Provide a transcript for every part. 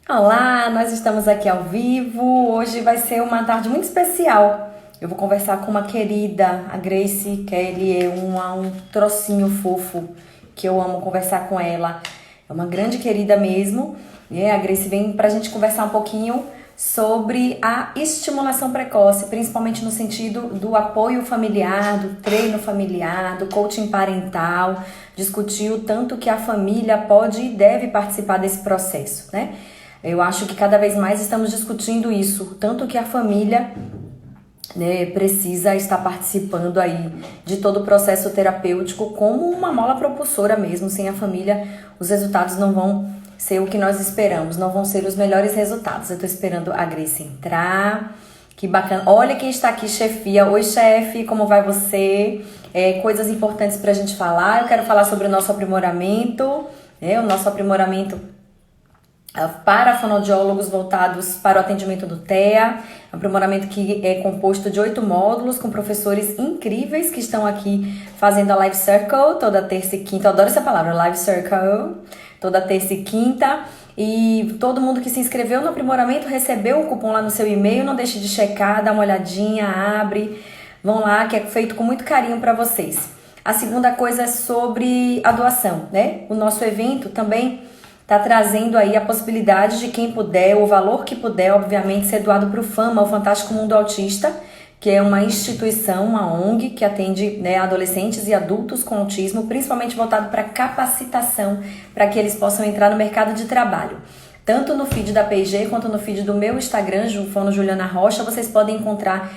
Olá, nós estamos aqui ao vivo. Hoje vai ser uma tarde muito especial. Eu vou conversar com uma querida, a Grace Kelly, é um trocinho fofo que eu amo conversar com ela. É uma grande querida mesmo. E a Grace vem pra gente conversar um pouquinho sobre a estimulação precoce, principalmente no sentido do apoio familiar, do treino familiar, do coaching parental, discutir o tanto que a família pode e deve participar desse processo, né? Eu acho que cada vez mais estamos discutindo isso, tanto que a família, né, precisa estar participando aí de todo o processo terapêutico como uma mola propulsora mesmo. Sem a família, os resultados não vão ser o que nós esperamos, não vão ser os melhores resultados. Eu tô esperando a Grace entrar. Que bacana. Olha quem está aqui, chefia. Oi, chefe, como vai você? Coisas importantes pra gente falar. Eu quero falar sobre o nosso aprimoramento, o nosso aprimoramento para fonoaudiólogos voltados para o atendimento do TEA, um aprimoramento que é composto de 8 módulos com professores incríveis que estão aqui fazendo a Live Circle toda terça e quinta. Eu adoro essa palavra, Live Circle, toda terça e quinta. E todo mundo que se inscreveu no aprimoramento recebeu o cupom lá no seu e-mail. Não deixe de checar, dá uma olhadinha, abre. Vão lá, que é feito com muito carinho para vocês. A segunda coisa é sobre a doação, né? O nosso evento também tá trazendo aí a possibilidade de quem puder, o valor que puder, obviamente, ser doado para o FAMA, o Fantástico Mundo Autista, que é uma instituição, uma ONG que atende, né, adolescentes e adultos com autismo, principalmente voltado para capacitação, para que eles possam entrar no mercado de trabalho. Tanto no feed da P&G quanto no feed do meu Instagram, Fono Juliana Rocha, vocês podem encontrar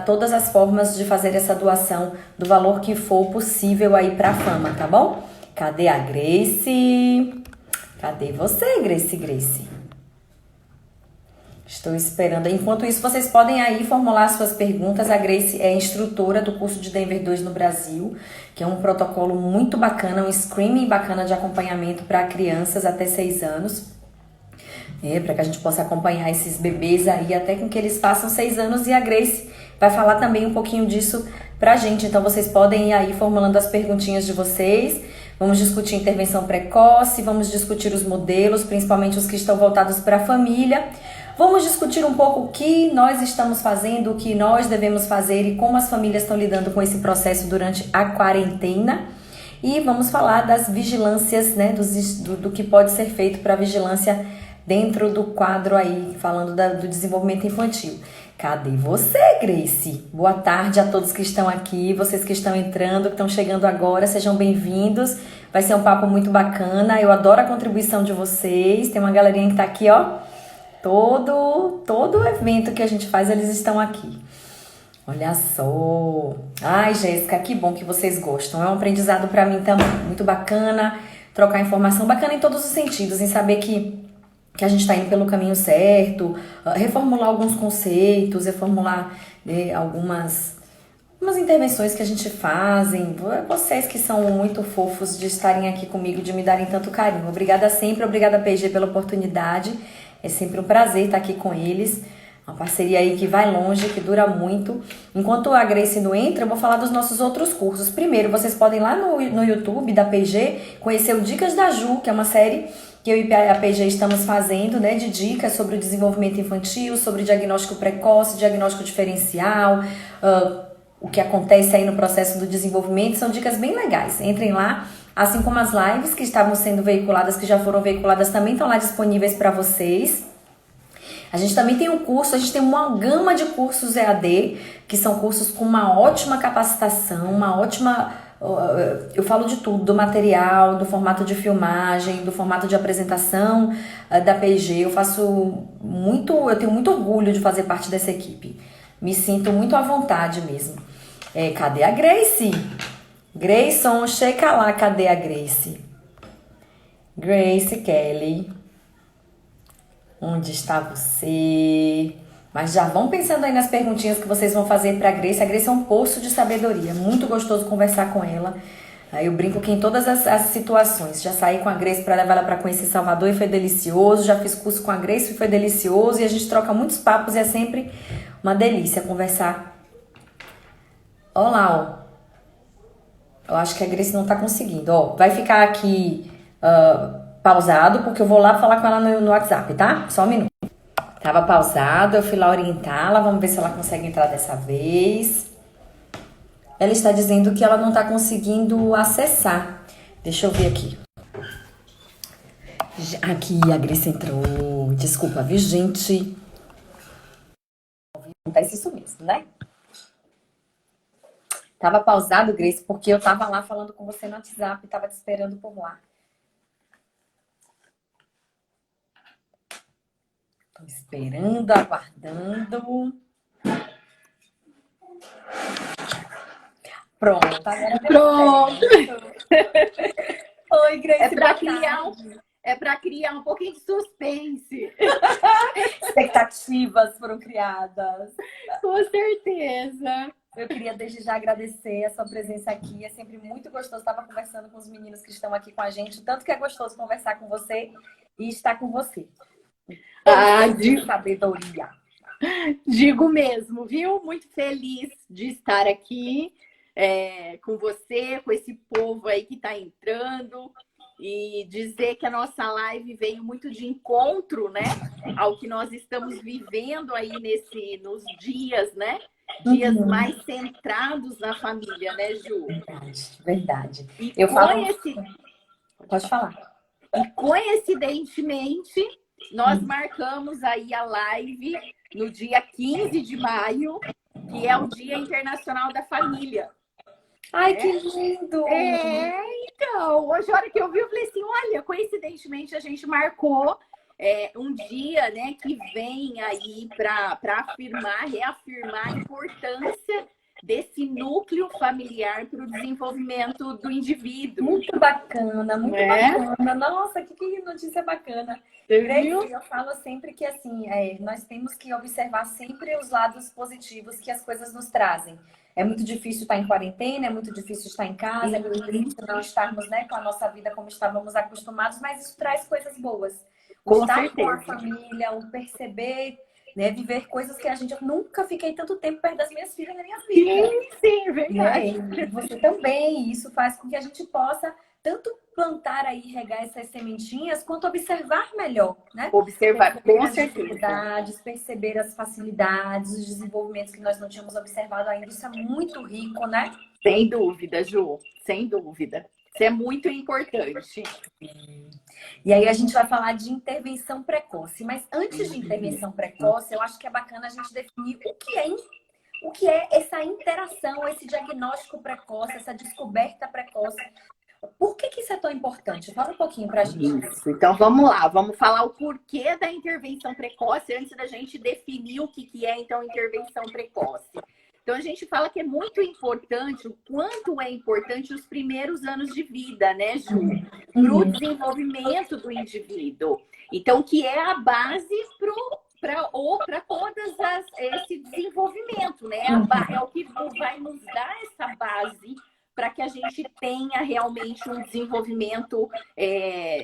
todas as formas de fazer essa doação do valor que for possível aí para a FAMA, tá bom? Cadê a Grace? Cadê você, Grace? Estou esperando. Enquanto isso, vocês podem aí formular suas perguntas. A Grace é instrutora do curso de Denver 2 no Brasil, que é um protocolo muito bacana, um screening bacana de acompanhamento para crianças até 6 anos. Para que a gente possa acompanhar esses bebês aí até com que eles façam 6 anos. E a Grace vai falar também um pouquinho disso pra gente. Então, vocês podem ir aí formulando as perguntinhas de vocês. Vamos discutir intervenção precoce, vamos discutir os modelos, principalmente os que estão voltados para a família. Vamos discutir um pouco o que nós estamos fazendo, o que nós devemos fazer e como as famílias estão lidando com esse processo durante a quarentena. E vamos falar das vigilâncias, né, do que pode ser feito para vigilância dentro do quadro aí, falando do desenvolvimento infantil. Cadê você, Grace? Boa tarde a todos que estão aqui, vocês que estão entrando, que estão chegando agora, sejam bem-vindos. Vai ser um papo muito bacana, eu adoro a contribuição de vocês. Tem uma galerinha que tá aqui, ó. Todo evento que a gente faz, eles estão aqui. Olha só. Ai, Jéssica, que bom que vocês gostam. É um aprendizado pra mim também, muito bacana. Trocar informação, bacana em todos os sentidos, em saber que a gente está indo pelo caminho certo, reformular alguns conceitos, reformular algumas intervenções que a gente fazem. Vocês que são muito fofos de estarem aqui comigo, de me darem tanto carinho. Obrigada sempre, obrigada PG pela oportunidade. É sempre um prazer estar aqui com eles. Uma parceria aí que vai longe, que dura muito. Enquanto a Grace não entra, eu vou falar dos nossos outros cursos. Primeiro, vocês podem ir lá no YouTube da PG conhecer o Dicas da Ju, que é uma série que eu e a PG estamos fazendo, né, de dicas sobre o desenvolvimento infantil, sobre diagnóstico precoce, diagnóstico diferencial, o que acontece aí no processo do desenvolvimento. São dicas bem legais. Entrem lá, assim como as lives que estavam sendo veiculadas, que já foram veiculadas, também estão lá disponíveis para vocês. A gente também tem um curso, a gente tem uma gama de cursos EAD, que são cursos com uma ótima capacitação, uma ótima... Eu falo de tudo, do material, do formato de filmagem, do formato de apresentação da PG. Eu tenho muito orgulho de fazer parte dessa equipe. Me sinto muito à vontade mesmo. Cadê a Grace? Grayson, chega lá, cadê a Grace? Grace Kelly. Onde está você? Mas já vão pensando aí nas perguntinhas que vocês vão fazer para a Grace. A Grace é um poço de sabedoria. Muito gostoso conversar com ela. Eu brinco que em todas as situações. Já saí com a Grace para levar ela para conhecer Salvador e foi delicioso. Já fiz curso com a Grace e foi delicioso. E a gente troca muitos papos e é sempre uma delícia conversar. Olá, ó. Eu acho que a Grace não tá conseguindo. Ó, vai ficar aqui pausado, porque eu vou lá falar com ela no WhatsApp, tá? Só um minuto. Tava pausado, eu fui lá orientá-la, vamos ver se ela consegue entrar dessa vez. Ela está dizendo que ela não está conseguindo acessar. Deixa eu ver aqui. Aqui, a Grace entrou. Desculpa, viu, gente? Acontece isso mesmo, né? Tava pausado, Grace, porque eu tava lá falando com você no WhatsApp, tava te esperando por lá. Tô esperando, aguardando. Pronto, agora deu Pronto. certo. Oi, Grace, É para criar um pouquinho de suspense. expectativas foram criadas. Com certeza. Eu queria desde já agradecer a sua presença aqui. É sempre muito gostoso. Estava conversando com os meninos que estão aqui com a gente. Tanto que é gostoso conversar com você e estar com você. De sabedoria. Digo mesmo, viu? Muito feliz de estar aqui com você, com esse povo aí que está entrando. E dizer que a nossa live veio muito de encontro, né? Ao que nós estamos vivendo aí nos dias, né? Dias mais centrados na família, né, Ju? Verdade. E Pode falar. E coincidentemente, nós marcamos aí a live no dia 15 de maio, que é o Dia Internacional da Família. Ai, que lindo! Então, hoje, a hora que eu vi, eu falei assim, olha, coincidentemente a gente marcou um dia, né, que vem aí para reafirmar a importância desse núcleo familiar para o desenvolvimento do indivíduo. Muito bacana, muito bacana. Nossa, que notícia bacana. Grace, eu falo sempre que assim, nós temos que observar sempre os lados positivos que as coisas nos trazem. É muito difícil estar em quarentena, é muito difícil estar em casa, é muito difícil não estarmos, né, com a nossa vida como estávamos acostumados, mas isso traz coisas boas. O estar com a família, o perceber, né, viver coisas que a gente... Eu nunca fiquei tanto tempo perto das minhas filhas na minha vida. Sim, verdade. E você também. E isso faz com que a gente possa tanto plantar aí, regar essas sementinhas, quanto observar melhor, né? Observar, com certeza. Dificuldades, perceber as facilidades, os desenvolvimentos que nós não tínhamos observado ainda. Isso é muito rico, né? Sem dúvida, Ju. Sem dúvida. Isso é muito importante. E aí a gente vai falar de intervenção precoce. Mas antes de intervenção precoce, eu acho que é bacana a gente definir o que é essa interação, esse diagnóstico precoce, essa descoberta precoce. Por que isso é tão importante? Fala um pouquinho pra gente. Isso. Então vamos lá, vamos falar o porquê da intervenção precoce antes da gente definir o que é então intervenção precoce. Então a gente fala que é muito importante, o quanto é importante os primeiros anos de vida, né, Ju? Para o desenvolvimento do indivíduo. Então, que é a base para todas esse desenvolvimento, né? É o que vai nos dar essa base para que a gente tenha realmente um desenvolvimento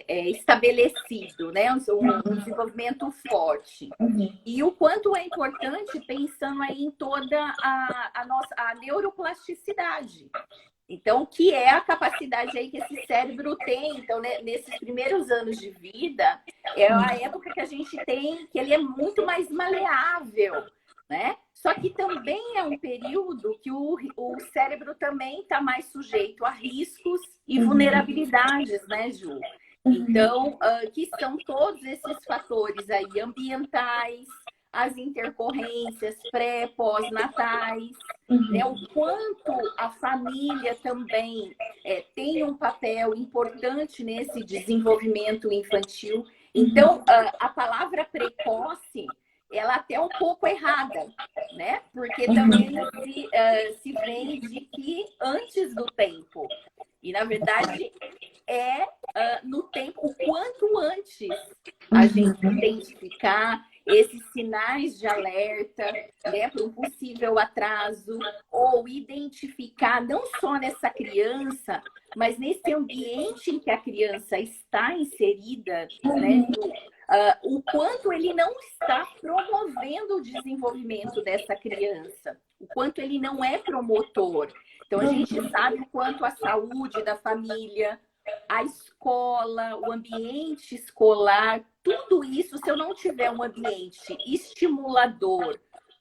estabelecido, né? Um desenvolvimento forte. E o quanto é importante pensando aí em toda a neuroplasticidade. Então, que é a capacidade aí que esse cérebro tem. Então, né, nesses primeiros anos de vida, é a época que a gente tem, que ele é muito mais maleável, né? Só que também é um período que o cérebro também está mais sujeito a riscos e vulnerabilidades, né, Ju? Então, que são todos esses fatores aí ambientais, as intercorrências pré, pós-natais, né? O quanto a família também tem um papel importante nesse desenvolvimento infantil. Então, a palavra precoce, ela até é um pouco errada, né? Porque também se vende que antes do tempo. E, na verdade, no tempo, o quanto antes a gente identificar esses sinais de alerta, né, para um possível atraso, ou identificar não só nessa criança, mas nesse ambiente em que a criança está inserida, né, o quanto ele não está promovendo o desenvolvimento dessa criança, o quanto ele não é promotor. Então, a gente sabe o quanto a saúde da família, a escola, o ambiente escolar, tudo isso, se eu não tiver um ambiente estimulador,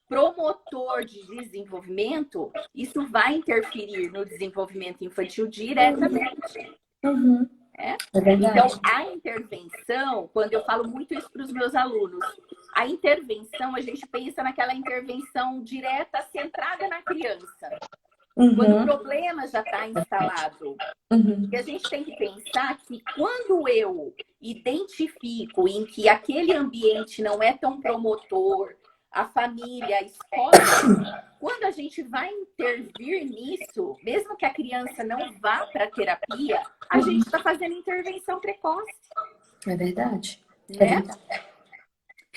promotor de desenvolvimento, isso vai interferir no desenvolvimento infantil diretamente. Uhum. Né? É Então, verdade. a intervenção, quando eu falo muito isso para os meus alunos, a intervenção, a gente pensa naquela intervenção direta, centrada na criança. Quando o Uhum. problema já está instalado. Uhum. E a gente tem que pensar que quando eu identifico em que aquele ambiente não é tão promotor, a família, a escola, quando a gente vai intervir nisso, mesmo que a criança não vá para a terapia, a gente está fazendo intervenção precoce. É verdade. É Né? verdade.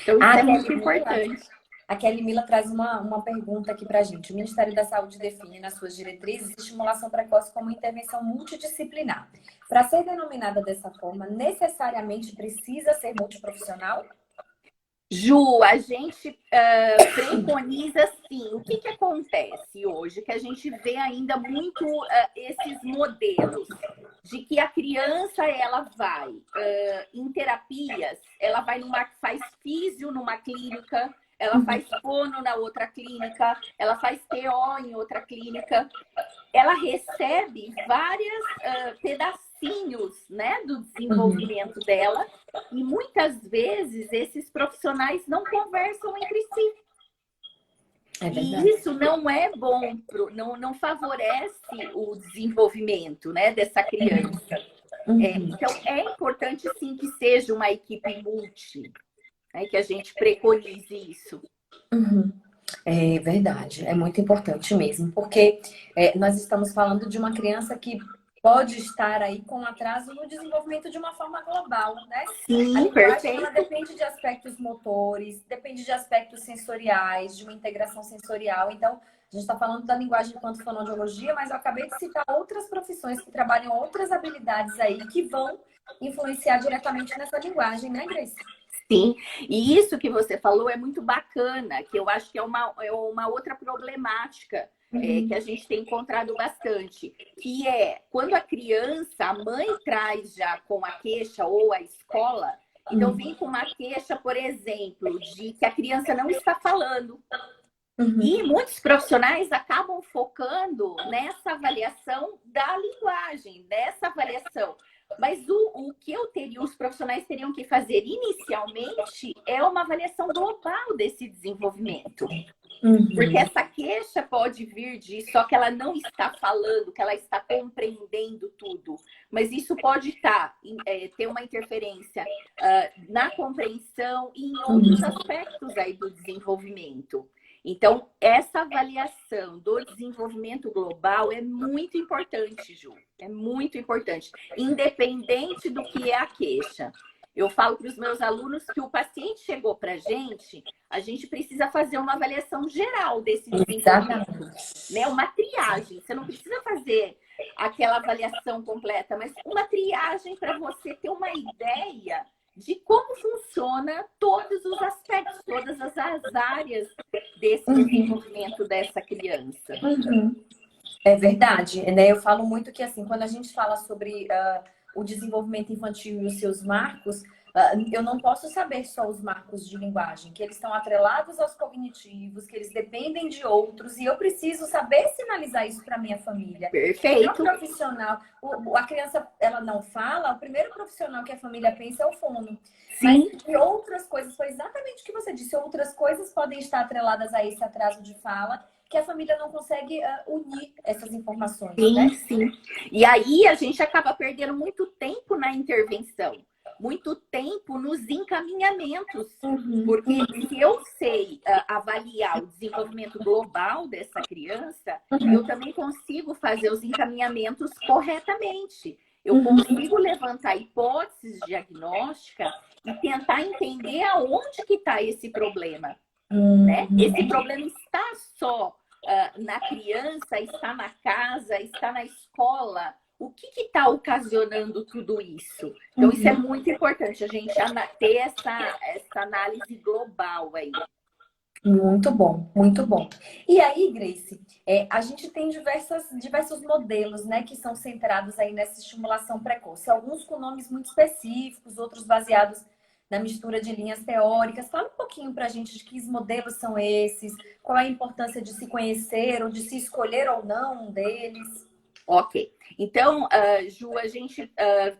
Então, isso A é muito Kelly Mila, importante. a Kelly Mila traz uma pergunta aqui para a gente. O Ministério da Saúde define nas suas diretrizes estimulação precoce como intervenção multidisciplinar. Para ser denominada dessa forma, necessariamente precisa ser multiprofissional? Ju, a gente preconiza sim. O que acontece hoje? Que a gente vê ainda muito esses modelos de que a criança ela vai em terapias, ela vai faz físio numa clínica, ela faz fono na outra clínica, ela faz TO em outra clínica, ela recebe vários pedacinhos, né, do desenvolvimento dela, e muitas vezes esses profissionais não conversam entre si. E isso não é bom, não favorece o desenvolvimento, né, dessa criança. Então, é importante sim que seja uma equipe multi, né, que a gente preconize isso. É verdade, é muito importante mesmo, porque nós estamos falando de uma criança que pode estar aí com atraso no desenvolvimento de uma forma global, né? A Sim, linguagem, ela perfeito. depende de aspectos motores, depende de aspectos sensoriais, de uma integração sensorial. Então, a gente está falando da linguagem enquanto fonoaudiologia, mas eu acabei de citar outras profissões que trabalham outras habilidades aí que vão influenciar diretamente nessa linguagem, né, Grace? Sim, e isso que você falou é muito bacana, que eu acho que é uma outra problemática que a gente tem encontrado bastante, que é quando a criança, a mãe traz já com a queixa ou a escola, então vem com uma queixa, por exemplo, de que a criança não está falando. E muitos profissionais acabam focando nessa avaliação da linguagem, dessa avaliação. Mas o que os profissionais teriam que fazer inicialmente é uma avaliação global desse desenvolvimento. Porque essa queixa pode vir de só que ela não está falando, que ela está compreendendo tudo. Mas isso pode ter uma interferência na compreensão e em outros aspectos aí do desenvolvimento. Então, essa avaliação do desenvolvimento global é muito importante, Ju. É muito importante. Independente do que é a queixa. Eu falo para os meus alunos que o paciente chegou para a gente precisa fazer uma avaliação geral desse desenvolvimento. Né? Uma triagem. Você não precisa fazer aquela avaliação completa, mas uma triagem para você ter uma ideia de como funciona todos os aspectos, todas as áreas desse desenvolvimento dessa criança. É verdade, né? Eu falo muito que, assim, quando a gente fala sobre o desenvolvimento infantil e os seus marcos, eu não posso saber só os marcos de linguagem, que eles estão atrelados aos cognitivos, que eles dependem de outros, e eu preciso saber sinalizar isso para minha família. Perfeito. O profissional, a criança, ela não fala, o primeiro profissional que a família pensa é o fono. Sim. Mas e outras coisas, foi exatamente o que você disse, outras coisas podem estar atreladas a esse atraso de fala, que a família não consegue unir essas informações, né? Sim. E aí a gente acaba perdendo muito tempo na intervenção, muito tempo nos encaminhamentos. Porque se eu sei avaliar o desenvolvimento global dessa criança, eu também consigo fazer os encaminhamentos corretamente. Eu consigo levantar hipóteses diagnósticas e tentar entender aonde que está esse problema. Né? Esse problema está só na criança, está na casa, está na escola. O que está ocasionando tudo isso? Então, isso é muito importante, a gente ter essa análise global aí. Muito bom, muito bom. E aí, Grace, a gente tem diversos modelos, né, que são centrados aí nessa estimulação precoce. Alguns com nomes muito específicos, outros baseados na mistura de linhas teóricas. Fala um pouquinho para a gente de que modelos são esses, qual é a importância de se conhecer ou de se escolher ou não um deles. Ok. Então, Ju, a gente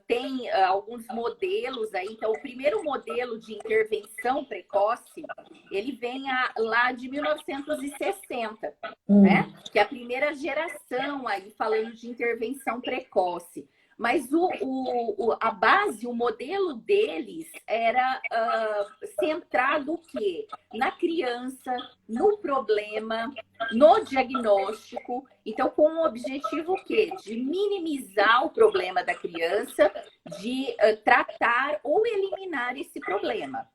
tem alguns modelos aí. Então, o primeiro modelo de intervenção precoce, ele vem lá de 1960, né? Que é a primeira geração aí falando de intervenção precoce. Mas a base, o modelo deles era centrado o quê? Na criança, no problema, no diagnóstico. Então, com o objetivo o quê? De minimizar o problema da criança, de tratar ou eliminar esse problema.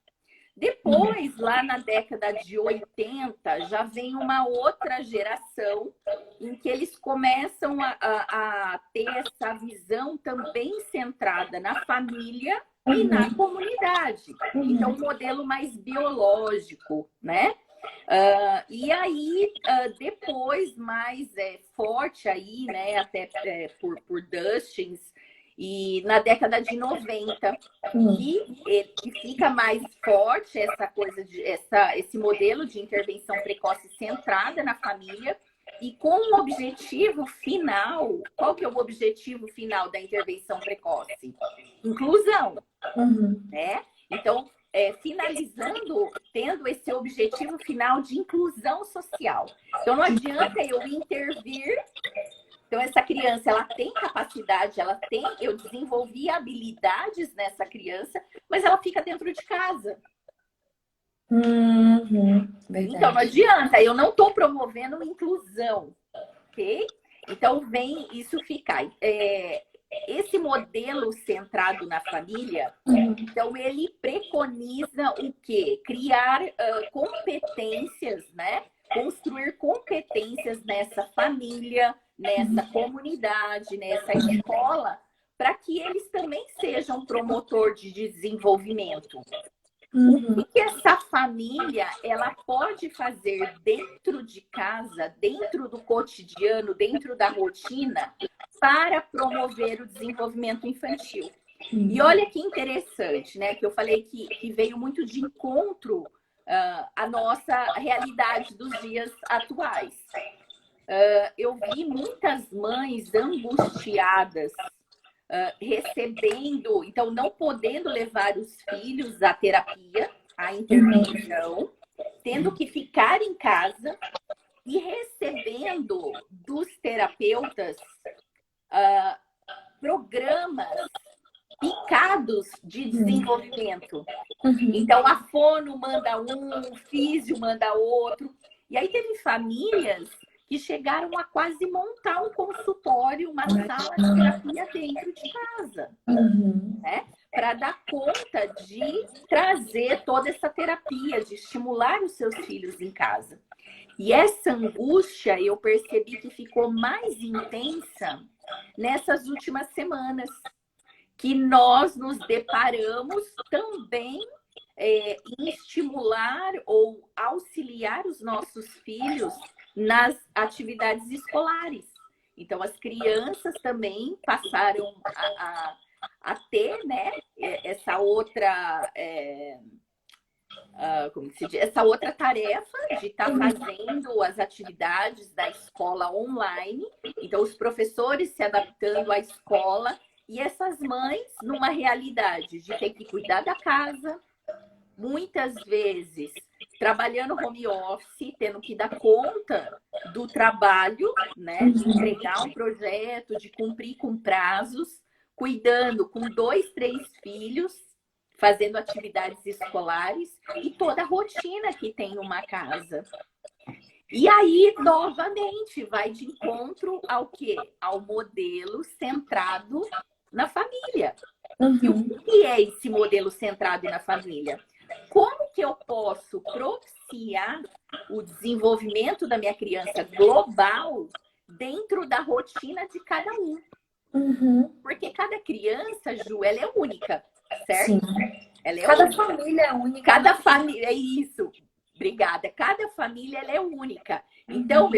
Depois, lá na década de 80, já vem uma outra geração em que eles começam a ter essa visão também centrada na família e na comunidade. Então, um modelo mais biológico, né? E aí, depois, mais forte aí, né? Até por Dustins, e na década de 90, que fica mais forte essa coisa esse modelo de intervenção precoce centrada na família e com o objetivo final. Qual que é o objetivo final da intervenção precoce? Inclusão, né? Então, finalizando, tendo esse objetivo final de inclusão social. Então, não adianta eu intervir. Então, essa criança, ela tem capacidade, eu desenvolvi habilidades nessa criança, mas ela fica dentro de casa. Então, não adianta, eu não estou promovendo inclusão, ok? Então, isso ficar. Esse modelo centrado na família, então, ele preconiza o quê? Criar competências, né? Construir competências nessa família, nessa comunidade, nessa escola, para que eles também sejam promotor de desenvolvimento. O que essa família ela pode fazer dentro de casa, dentro do cotidiano, dentro da rotina, para promover o desenvolvimento infantil? E olha que interessante, né? Que eu falei que veio muito de encontro à nossa realidade dos dias atuais. Eu vi muitas mães angustiadas, recebendo, então não podendo levar os filhos à terapia, à intervenção, tendo que ficar em casa e recebendo dos terapeutas programas picados de desenvolvimento. Então, a fono manda um, o físio manda outro. E aí teve famílias que chegaram a quase montar um consultório, uma sala de terapia dentro de casa, né? Para dar conta de trazer toda essa terapia, de estimular os seus filhos em casa. E essa angústia eu percebi que ficou mais intensa nessas últimas semanas, que nós nos deparamos também em estimular ou auxiliar os nossos filhos nas atividades escolares. Então, as crianças também passaram a ter, né, essa outra... como se diz? Essa outra tarefa de estar fazendo as atividades da escola online. Então, os professores se adaptando à escola e essas mães numa realidade de ter que cuidar da casa, muitas vezes trabalhando home office, tendo que dar conta do trabalho, né? De entregar um projeto, de cumprir com prazos, cuidando com 2, 3 filhos, fazendo atividades escolares e toda a rotina que tem uma casa. E aí, novamente, vai de encontro ao quê? Ao modelo centrado na família. E o que é esse modelo centrado na família? Como que eu posso propiciar o desenvolvimento da minha criança global dentro da rotina de cada um? Porque cada criança, Ju, ela é única, certo? Sim. Ela é Cada única. família é única. Cada família, é isso. Obrigada. Cada família ela é única. Então,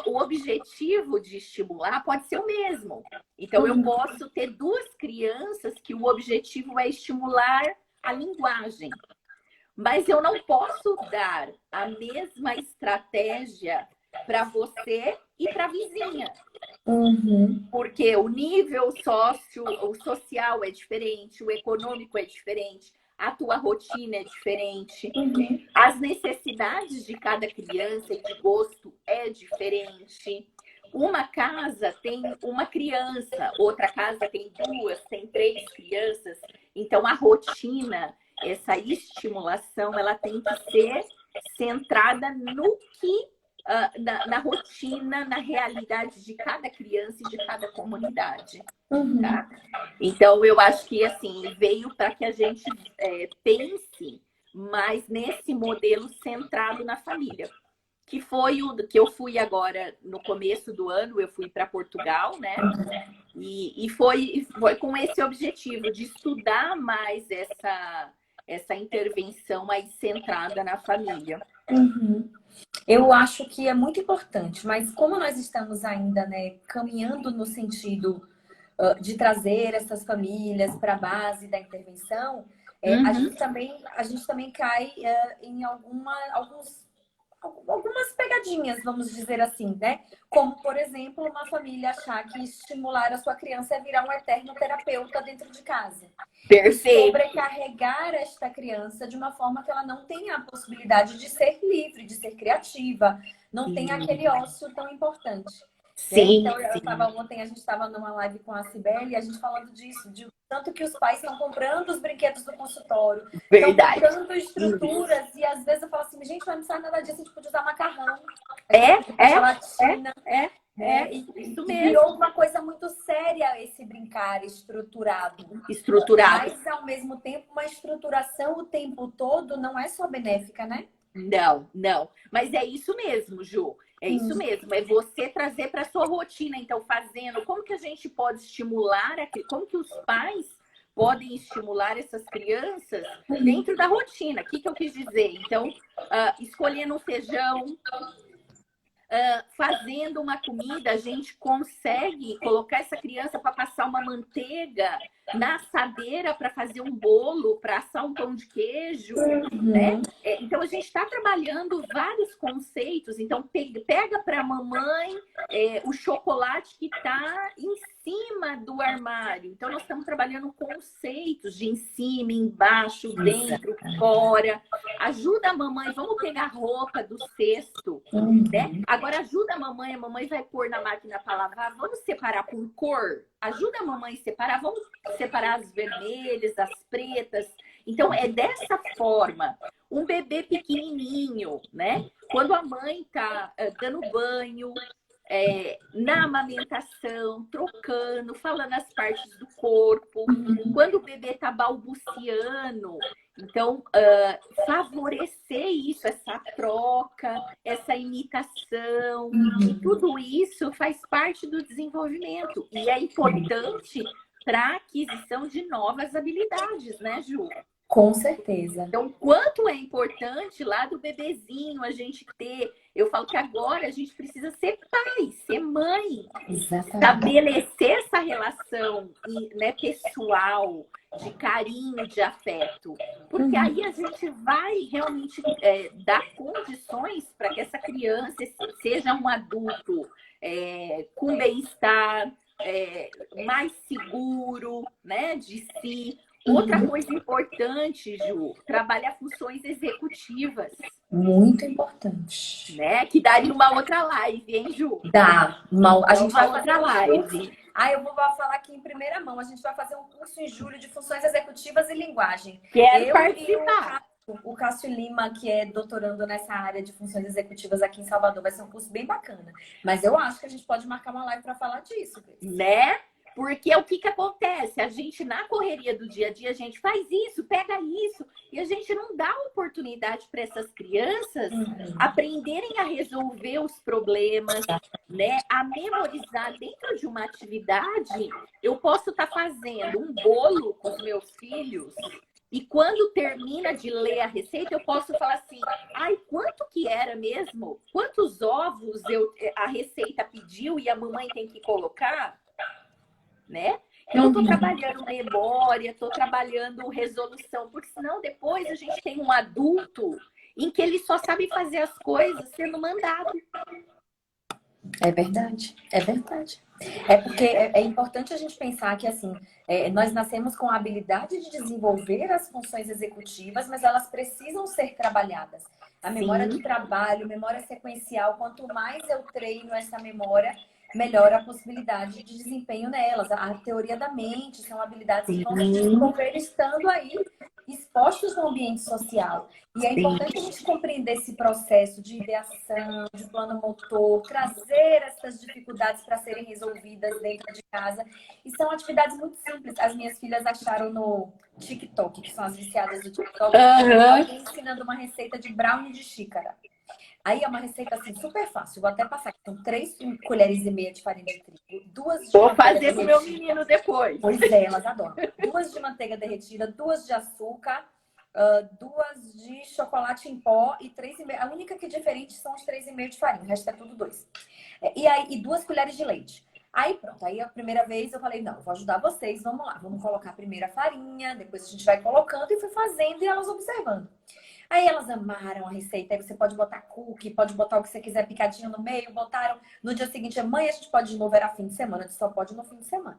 o objetivo de estimular pode ser o mesmo. Então, eu posso ter duas crianças que o objetivo é estimular a linguagem. Mas eu não posso dar a mesma estratégia para você e para a vizinha. Porque o nível social é diferente, o econômico é diferente, a tua rotina é diferente, as necessidades de cada criança e de gosto é diferente. Uma casa tem uma criança, outra casa tem duas, tem três crianças. Então, a rotina, essa estimulação, ela tem que ser centrada no que na rotina, na realidade de cada criança e de cada comunidade. Tá? Então, eu acho que assim veio para que a gente pense mais nesse modelo centrado na família. Que foi o que eu fui agora no começo do ano, eu fui para Portugal, né? E foi com esse objetivo de estudar mais essa intervenção aí centrada na família. Eu acho que é muito importante, mas como nós estamos ainda, né, caminhando no sentido de trazer essas famílias para a base da intervenção, a gente também cai em algumas pegadinhas, vamos dizer assim, né? Como, por exemplo, uma família achar que estimular a sua criança é virar um eterno terapeuta dentro de casa. Perfeito. Sobrecarregar esta criança de uma forma que ela não tenha a possibilidade de ser livre, de ser criativa, não tenha aquele ócio tão importante. Sim, então, ontem a gente estava numa live com a Cibele e a gente falando disso, de tanto que os pais estão comprando os brinquedos do consultório, estão comprando estruturas, e às vezes eu falo assim, gente, não precisa nada disso, a gente pode usar macarrão, gelatina. Isso mesmo. Virou uma coisa muito séria esse brincar estruturado. Mas, ao mesmo tempo, uma estruturação o tempo todo não é só benéfica, né? Não. Mas é isso mesmo, Ju. É isso mesmo. É você trazer para sua rotina. Então, fazendo... Como que a gente pode estimular... Como que os pais podem estimular essas crianças dentro da rotina? O que eu quis dizer? Então, escolhendo um feijão... fazendo uma comida, a gente consegue colocar essa criança para passar uma manteiga na assadeira para fazer um bolo, para assar um pão de queijo, né? Então, a gente está trabalhando vários conceitos. Então, pega para a mamãe o chocolate que está em cima do armário. Então, nós estamos trabalhando conceitos de em cima, embaixo, dentro, fora. Ajuda a mamãe, vamos pegar a roupa do cesto, né? Agora, ajuda a mamãe vai pôr na máquina para lavar, vamos separar por cor? Ajuda a mamãe a separar, vamos separar as vermelhas, as pretas. Então, é dessa forma. Um bebê pequenininho, né? Quando a mãe está dando banho, na amamentação, trocando, falando as partes do corpo. Quando o bebê está balbuciando, então, favorecer isso, essa troca, essa imitação, e tudo isso faz parte do desenvolvimento. E é importante para a aquisição de novas habilidades, né, Ju? Com certeza. Então, quanto é importante lá do bebezinho a gente ter... Eu falo que agora a gente precisa ser pai, ser mãe. Exatamente. Estabelecer essa relação, né, pessoal, de carinho, de afeto. Porque aí a gente vai realmente dar condições para que essa criança seja um adulto com bem-estar, mais seguro, né, de si. Outra coisa importante, Ju, trabalhar funções executivas. Muito importante. Né? Que daria uma outra live, hein, Ju? Dá. A gente vai fazer outra live. Eu vou falar aqui em primeira mão. A gente vai fazer um curso em julho de funções executivas e linguagem. Quero participar. O Cássio Lima, que é doutorando nessa área de funções executivas aqui em Salvador, vai ser um curso bem bacana. Mas eu acho que a gente pode marcar uma live para falar disso. Né? Porque o que acontece? A gente, na correria do dia a dia, a gente faz isso, pega isso, e a gente não dá oportunidade para essas crianças aprenderem a resolver os problemas, né? A memorizar dentro de uma atividade. Eu posso estar fazendo um bolo com os meus filhos E quando termina de ler a receita, eu posso falar assim, ai, quanto que era mesmo? Quantos ovos a receita pediu e a mamãe tem que colocar? Né? Então, eu estou trabalhando memória, estou trabalhando resolução, porque senão depois a gente tem um adulto em que ele só sabe fazer as coisas sendo mandado. É verdade, é verdade. É porque é importante a gente pensar que, assim, nós nascemos com a habilidade de desenvolver as funções executivas, mas elas precisam ser trabalhadas. A memória do trabalho, memória sequencial, quanto mais eu treino essa memória, melhor a possibilidade de desempenho nelas. A teoria da mente são habilidades que vão se desenvolver estando aí expostos no ambiente social. E é importante a gente compreender esse processo de ideação, de plano motor, trazer essas dificuldades para serem resolvidas dentro de casa. E são atividades muito simples. As minhas filhas acharam no TikTok, que são as viciadas do TikTok, alguém ensinando uma receita de brownie de xícara. Aí é uma receita assim super fácil. Vou até passar aqui. São 3,5 colheres de farinha de trigo, 2 de Vou fazer com o meu menino depois. Pois é, elas adoram. 2 de manteiga derretida, 2 de açúcar, 2 de chocolate em pó e 3,5. A única que é diferente são os 3,5 de farinha. O resto é tudo 2. E 2 colheres de leite. Aí pronto, aí a primeira vez eu falei, não, vou ajudar vocês, vamos lá. Vamos colocar primeiro a farinha, depois a gente vai colocando e fui fazendo e elas observando. Aí elas amaram a receita, aí você pode botar cookie, pode botar o que você quiser picadinho no meio, botaram no dia seguinte, mãe, a gente pode de novo, era fim de semana, a gente só pode no fim de semana.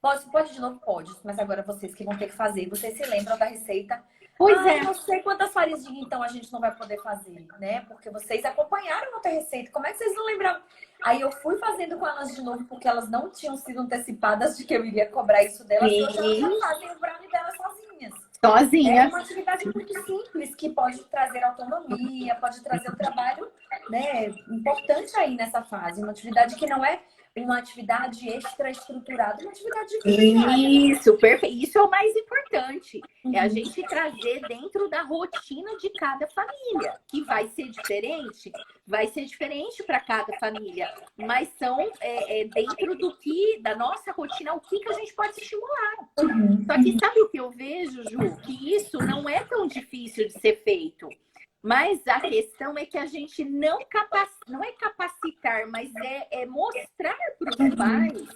Pode de novo? Pode, mas agora vocês que vão ter que fazer, vocês se lembram da receita? Pois é. Não sei quantas farinhas então a gente não vai poder fazer, né? Porque vocês acompanharam outra receita, como é que vocês não lembram? Aí eu fui fazendo com elas de novo, porque elas não tinham sido antecipadas de que eu iria cobrar isso delas, e hoje elas já fazem o brownie delas sozinhas. Sozinha. É uma atividade muito simples que pode trazer autonomia, pode trazer um trabalho, né, importante aí nessa fase. Uma atividade que não é uma atividade extraestruturada, uma atividade de Isso, perfeito. Isso é o mais importante. É a gente trazer dentro da rotina de cada família, que vai ser diferente para cada família, mas são dentro da nossa rotina, o que a gente pode estimular. Só que sabe o que eu vejo, Ju? Que isso não é tão difícil de ser feito. Mas a questão é que a gente não é capacitar, mas é mostrar para os pais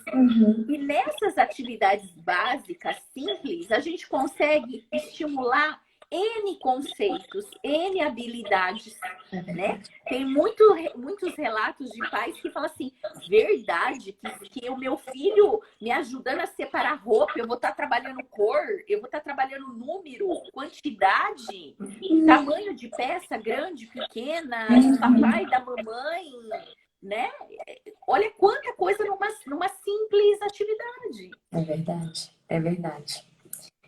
que nessas atividades básicas, simples, a gente consegue estimular N conceitos, N habilidades, né? Tem muitos relatos de pais que falam assim, verdade, que o meu filho me ajudando a separar roupa, eu vou estar trabalhando cor, eu vou estar trabalhando número, quantidade, tamanho de peça, grande, pequena, do papai, da mamãe, né? Olha quanta coisa numa simples atividade. É verdade, é verdade.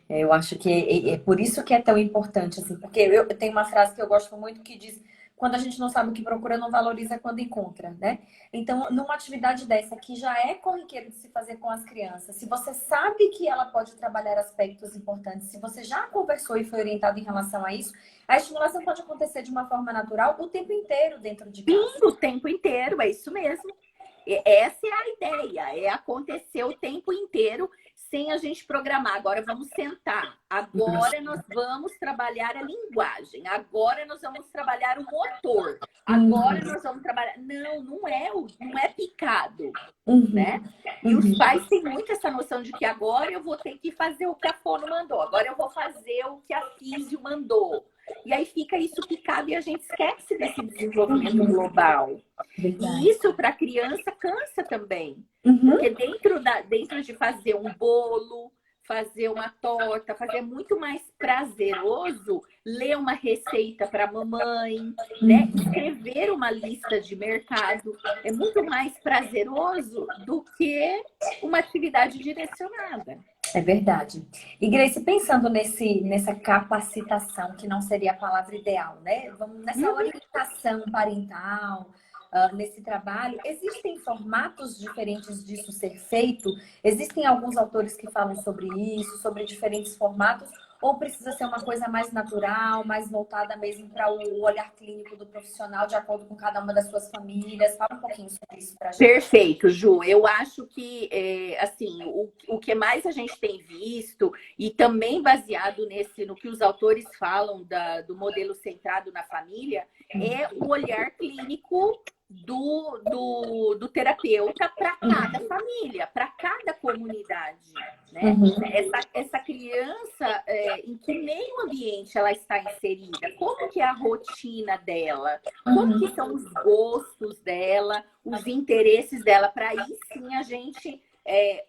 Eu acho que é por isso que é tão importante, assim, porque eu tenho uma frase que eu gosto muito que diz: quando a gente não sabe o que procura, não valoriza quando encontra, né? Então, numa atividade dessa que já é corriqueiro de se fazer com as crianças, se você sabe que ela pode trabalhar aspectos importantes, se você já conversou e foi orientado em relação a isso, a estimulação pode acontecer de uma forma natural o tempo inteiro dentro de casa. Sim, o tempo inteiro, é isso mesmo. Essa é a ideia, é acontecer o tempo inteiro sem a gente programar. Agora vamos sentar, agora nós vamos trabalhar a linguagem, agora nós vamos trabalhar o motor, agora nós vamos trabalhar... Não é picado, né? E os pais têm muito essa noção de que agora eu vou ter que fazer o que a fono mandou, agora eu vou fazer o que a físio mandou. E aí fica isso picado e a gente esquece desse desenvolvimento global. Verdade. E isso para a criança cansa também. Porque dentro de fazer um bolo, fazer uma torta, fazer muito mais prazeroso ler uma receita para a mamãe, né? Escrever uma lista de mercado. É muito mais prazeroso do que uma atividade direcionada. É verdade. E Grace, pensando nessa capacitação, que não seria a palavra ideal, né? Vamos nessa orientação parental, nesse trabalho, existem formatos diferentes disso ser feito? Existem alguns autores que falam sobre isso, sobre diferentes formatos? ou precisa ser uma coisa mais natural, mais voltada mesmo para o olhar clínico do profissional, de acordo com cada uma das suas famílias? Fala um pouquinho sobre isso para a gente. Perfeito, Ju. Eu acho que, assim, o que mais a gente tem visto, e também baseado no que os autores falam do modelo centrado na família, é o olhar clínico do terapeuta para cada família, para cada comunidade, né? Essa criança, em que meio ambiente ela está inserida? Como que é a rotina dela? Como que são os gostos dela, os interesses dela? Para aí sim a gente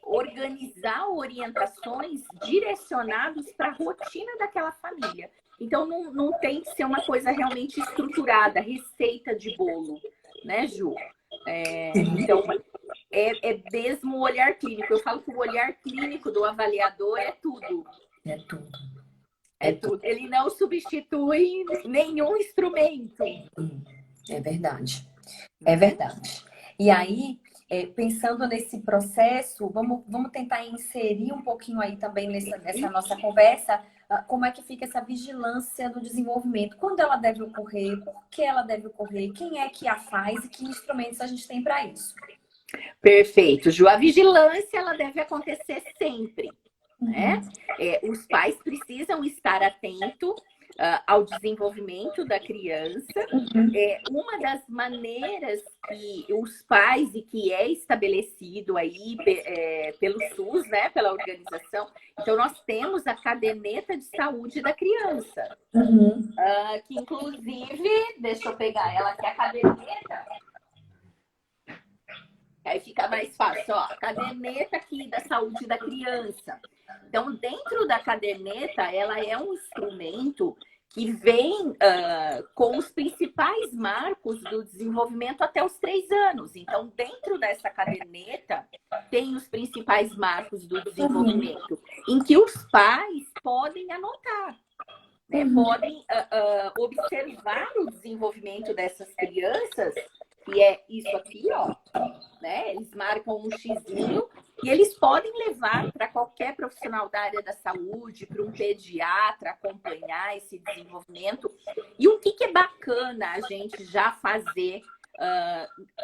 organizar orientações direcionadas para a rotina daquela família. Então não tem que ser uma coisa realmente estruturada, receita de bolo, né, Ju? Então, é mesmo o olhar clínico. Eu falo que o olhar clínico do avaliador é tudo. É tudo. É tudo. Ele não substitui nenhum instrumento. É verdade. É verdade. E aí, pensando nesse processo, vamos tentar inserir um pouquinho aí também nessa nossa conversa, como é que fica essa vigilância do desenvolvimento, quando ela deve ocorrer, por que ela deve ocorrer, quem é que a faz e que instrumentos a gente tem para isso. Perfeito, Ju. A vigilância ela deve acontecer sempre, né? Os pais precisam estar atentos ao desenvolvimento da criança. Uma das maneiras que os pais, e que é estabelecido aí pelo SUS, né, pela organização, então nós temos a caderneta de saúde da criança, que inclusive, deixa eu pegar ela aqui, a caderneta, aí fica mais fácil, ó, caderneta aqui da saúde da criança. Então, dentro da caderneta, ela é um instrumento que vem com os principais marcos do desenvolvimento até os 3 anos. Então, dentro dessa caderneta, tem os principais marcos do desenvolvimento, em que os pais podem anotar, né? Podem observar o desenvolvimento dessas crianças, que é isso aqui, ó, né? Eles marcam um xizinho e eles podem levar para qualquer profissional da área da saúde, para um pediatra acompanhar esse desenvolvimento. E o que é bacana a gente já fazer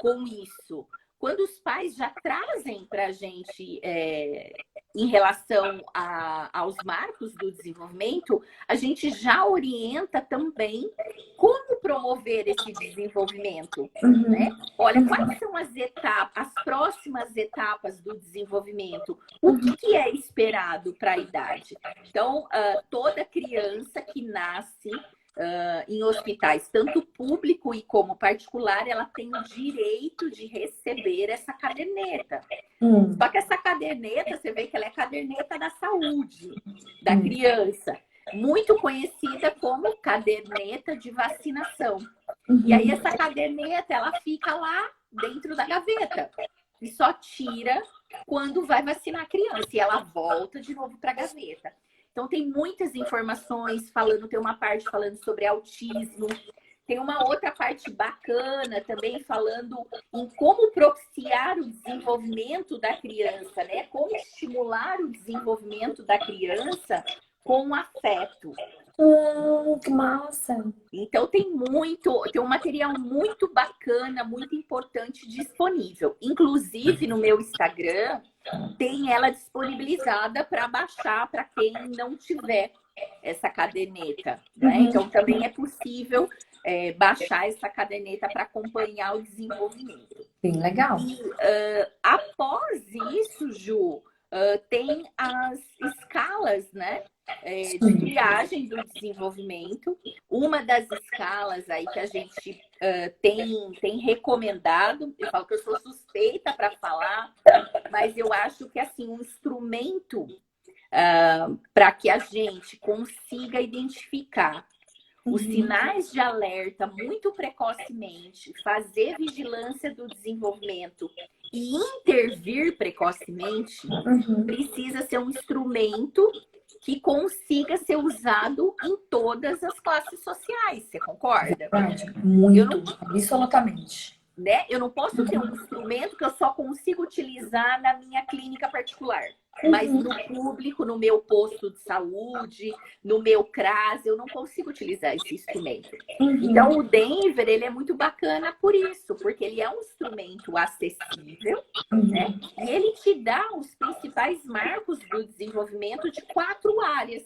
com isso? Quando os pais já trazem para a gente em relação aos marcos do desenvolvimento, a gente já orienta também como promover esse desenvolvimento, né? Olha, quais são as etapas, as próximas etapas do desenvolvimento? O que é esperado para a idade? Então, toda criança que nasce em hospitais, tanto público e como particular, ela tem o direito de receber essa caderneta. Só que essa caderneta, você vê que ela é a caderneta da saúde da criança, muito conhecida como caderneta de vacinação. E aí essa caderneta, ela fica lá dentro da gaveta e só tira quando vai vacinar a criança e ela volta de novo para a gaveta. Então, tem muitas informações tem uma parte falando sobre autismo, tem uma outra parte bacana também falando em como propiciar o desenvolvimento da criança, né? Como estimular o desenvolvimento da criança com afeto. Que massa! Então, tem um material muito bacana, muito importante disponível. Inclusive, no meu Instagram, tem ela disponibilizada para baixar para quem não tiver essa caderneta, né? Então, também é possível baixar essa caderneta para acompanhar o desenvolvimento. Bem legal. E, após isso, Ju, tem as escalas, né? De triagem do desenvolvimento. Uma das escalas aí que a gente tem recomendado, eu falo que eu sou suspeita para falar, mas eu acho que assim, um instrumento para que a gente consiga identificar os sinais de alerta muito precocemente, fazer vigilância do desenvolvimento e intervir precocemente, precisa ser um instrumento que consiga ser usado em todas as classes sociais. Você concorda? Muito, absolutamente. né? Eu não posso ter um instrumento que eu só consigo utilizar na minha clínica particular. Mas no público, no meu posto de saúde, no meu CRAS, eu não consigo utilizar esse instrumento. Então, o Denver, ele é muito bacana por isso, porque ele é um instrumento acessível, né? E ele te dá os principais marcos do desenvolvimento de 4 áreas.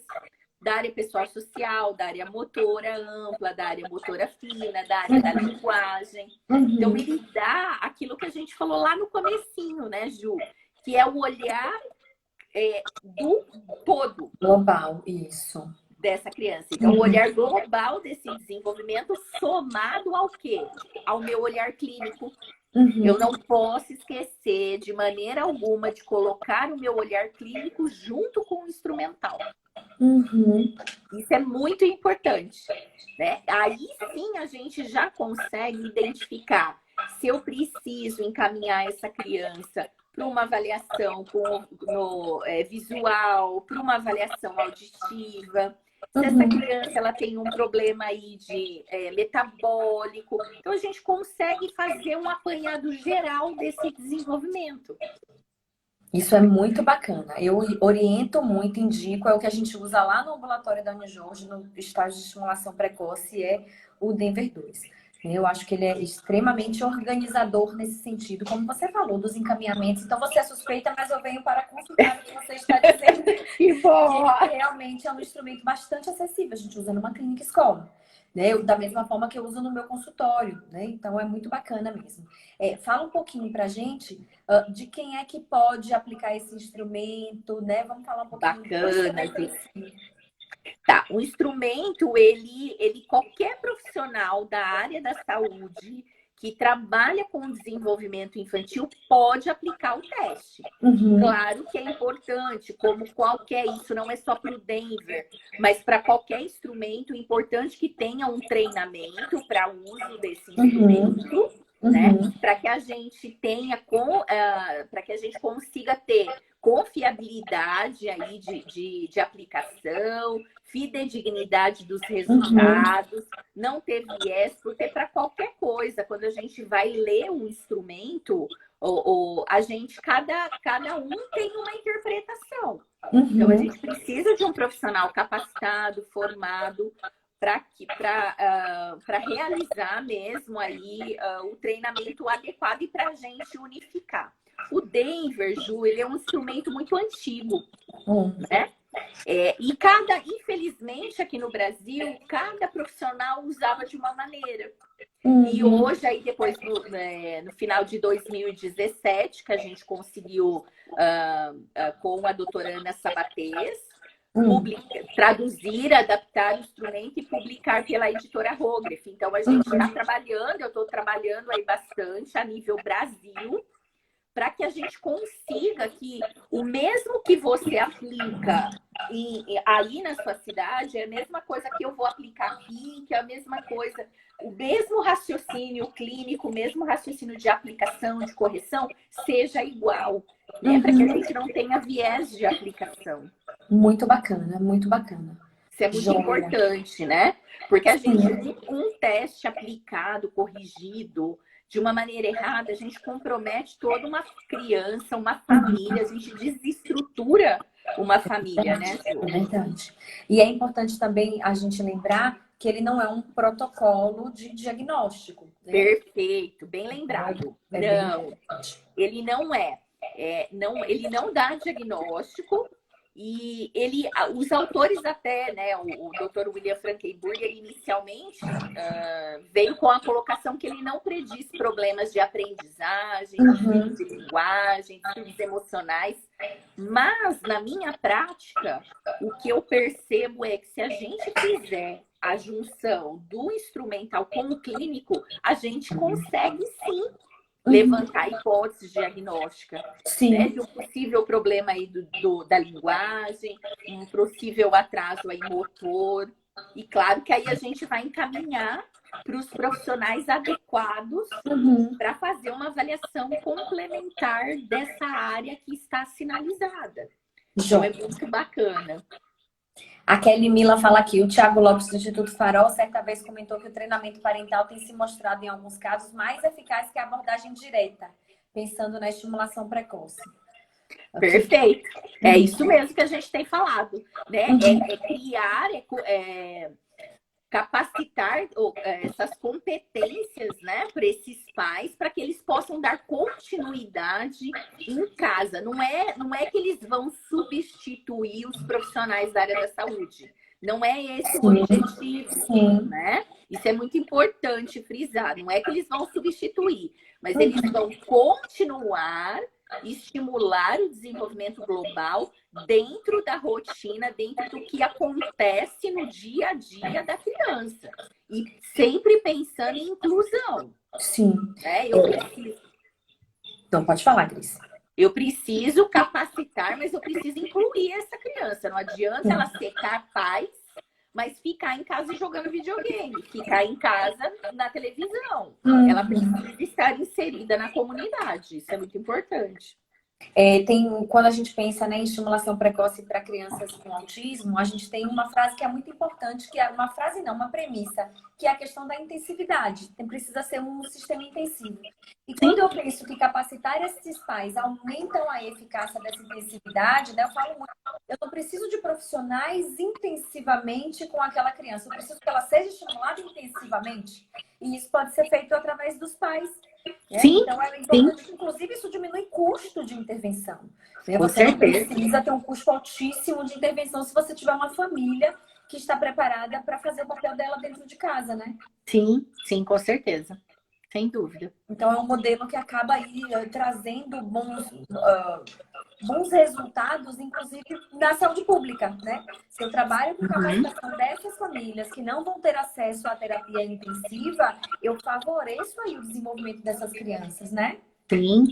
Da área pessoal social, da área motora ampla, da área motora fina, da área da linguagem. Então, ele dá aquilo que a gente falou lá no comecinho, né, Ju? Que é o olhar do todo. Global, isso. Dessa criança. Então, o olhar global desse desenvolvimento somado ao quê? Ao meu olhar clínico. Eu não posso esquecer de maneira alguma de colocar o meu olhar clínico junto com o instrumental. Isso é muito importante, né? Aí sim a gente já consegue identificar se eu preciso encaminhar essa criança para uma avaliação visual, para uma avaliação auditiva. Se essa criança ela tem um problema aí de metabólico, então a gente consegue fazer um apanhado geral desse desenvolvimento. Isso é muito bacana. Eu oriento muito, indico, é o que a gente usa lá no ambulatório da Unijorge, no estágio de estimulação precoce, é o Denver 2. Eu acho que ele é extremamente organizador nesse sentido, como você falou, dos encaminhamentos. Então, você é suspeita, mas eu venho para consultar o que você está dizendo. Que bom! Que realmente é um instrumento bastante acessível. A gente usa numa clínica escola, né? Da mesma forma que eu uso no meu consultório, né? Então, é muito bacana mesmo. Fala um pouquinho pra gente de quem é que pode aplicar esse instrumento, né? Vamos falar um pouquinho. Bacana. Tá, o instrumento, ele qualquer profissional da área da saúde que trabalha com desenvolvimento infantil pode aplicar o teste. Claro que é importante, como qualquer, isso não é só para o Denver, mas para qualquer instrumento, é importante que tenha um treinamento para o uso desse instrumento, né? Para que a gente tenha, para que a gente consiga ter confiabilidade aí de aplicação, fidedignidade dos resultados, não ter viés, porque para qualquer coisa, quando a gente vai ler um instrumento, a gente, cada um tem uma interpretação. Então, a gente precisa de um profissional capacitado, formado, para realizar mesmo aí o treinamento adequado e para a gente unificar. O Denver, Ju, ele é um instrumento muito antigo, né? Infelizmente, aqui no Brasil, cada profissional usava de uma maneira. E hoje, aí depois, no final de 2017, que a gente conseguiu, com a doutora Ana Sabatez, traduzir, adaptar o instrumento e publicar pela editora Rograph. Então, a gente está trabalhando, eu estou trabalhando aí bastante a nível Brasil, para que a gente consiga que o mesmo que você aplica aí na sua cidade é a mesma coisa que eu vou aplicar aqui, que é a mesma coisa, o mesmo raciocínio clínico, o mesmo raciocínio de aplicação, de correção, seja igual, né? Para que a gente não tenha viés de aplicação. Muito bacana, muito bacana. Isso é muito importante, né? Porque a gente, um teste aplicado, corrigido, de uma maneira errada, a gente compromete toda uma criança, uma família, a gente desestrutura uma família, né? É verdade. E é importante também a gente lembrar que ele não é um protocolo de diagnóstico. Né? Perfeito, bem lembrado. Não, ele não é. Ele não dá diagnóstico. E os autores até, né, o Dr. William Frankenburger, inicialmente veio com a colocação que ele não prediz problemas de aprendizagem, de linguagem, de emocionais. Mas, na minha prática, o que eu percebo é que se a gente fizer a junção do instrumental com o clínico, a gente consegue sim levantar hipóteses diagnósticas, né, de um possível problema aí da linguagem, um possível atraso aí motor. E claro que aí a gente vai encaminhar para os profissionais adequados para fazer uma avaliação complementar dessa área que está sinalizada. Então é muito bacana. A Kelly Mila fala aqui, o Thiago Lopes do Instituto Farol certa vez comentou que o treinamento parental tem se mostrado em alguns casos mais eficaz que a abordagem direta, pensando na estimulação precoce. Perfeito. É isso mesmo que a gente tem falado, né? É criar, capacitar essas competências, né, para esses pais, para que eles possam dar continuidade em casa. Não é que eles vão substituir os profissionais da área da saúde. Não é esse o objetivo, né? Isso é muito importante frisar. Não é que eles vão substituir, mas eles vão continuar estimular o desenvolvimento global dentro da rotina, dentro do que acontece no dia a dia da criança. E sempre pensando em inclusão. Sim. Eu preciso. Então, pode falar, Cris. Eu preciso capacitar, mas eu preciso incluir essa criança. Não adianta ela ser capaz, mas ficar em casa jogando videogame, ficar em casa na televisão. Ela precisa estar inserida na comunidade. Isso é muito importante. Quando a gente pensa, né, em estimulação precoce para crianças com autismo, a gente tem uma frase que é muito importante, que é uma frase não, uma premissa, que é a questão da intensividade. Precisa ser um sistema intensivo. E quando eu penso que capacitar esses pais aumentam a eficácia dessa intensividade, né, eu falo muito, eu não preciso de profissionais intensivamente com aquela criança, eu preciso que ela seja estimulada intensivamente. E isso pode ser feito através dos pais. Sim, então, é importante que, inclusive, isso diminui custo de intervenção. Você não precisa ter um custo altíssimo de intervenção se você tiver uma família que está preparada para fazer o papel dela dentro de casa, né? Sim, com certeza. Sem dúvida. Então, é um modelo que acaba aí trazendo bons resultados, inclusive na saúde pública, né? Se eu trabalho com capacitação dessas famílias que não vão ter acesso à terapia intensiva, eu favoreço aí o desenvolvimento dessas crianças, né?